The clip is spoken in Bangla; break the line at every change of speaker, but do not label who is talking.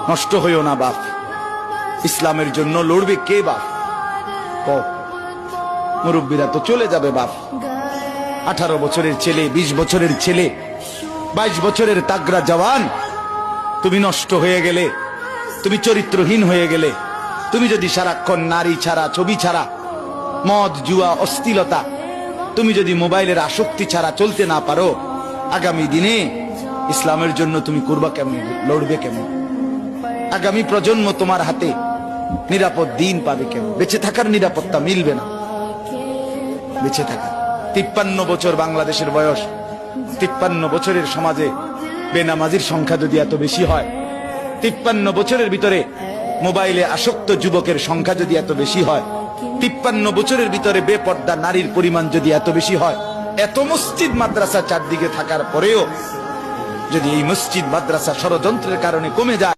নষ্ট হইও না বাপ। ইসলামের জন্য লড়বে কে বাপ? মুরব্বীরা তো চলে যাবে বাপ। 18 বছরের ছেলে, 20 বছরের ছেলে, 22 বছরের তাগড়া জওয়ান, তুমি নষ্ট হয়ে গেলে, তুমি চরিত্রহীন হয়ে গেলে, তুমি যদি সারাক্ষণ নারী ছাড়া, ছবি ছাড়া, মদ জুয়া অশ্লীলতা, তুমি যদি মোবাইলের আসক্তি ছাড়া চলতে না পারো, আগামী দিনে ইসলামের জন্য তুমি করবা কেমন, লড়বে কেমন? আগামী প্রজন্ম তোমার হাতে নিরাপদ দিন পাবে কেমন? বেঁচে থাকার নিরাপত্তা মিলবে না। বেঁচে থাকা 53 বছর বাংলাদেশের বয়স, 53 বছরের সমাজে বেনামাজির সংখ্যা যদি এত বেশি হয়, 53 বছরের ভিতরে মোবাইলে আসক্ত যুবকের সংখ্যা যদি এত বেশি হয়, 53 বছরের ভিতরে বেপর্দা নারীর পরিমাণ যদি এত বেশি হয়, এত মসজিদ মাদ্রাসা চারদিকে থাকার পরেও যদি এই মসজিদ মাদ্রাসা ষড়যন্ত্রের কারণে কমে যায়,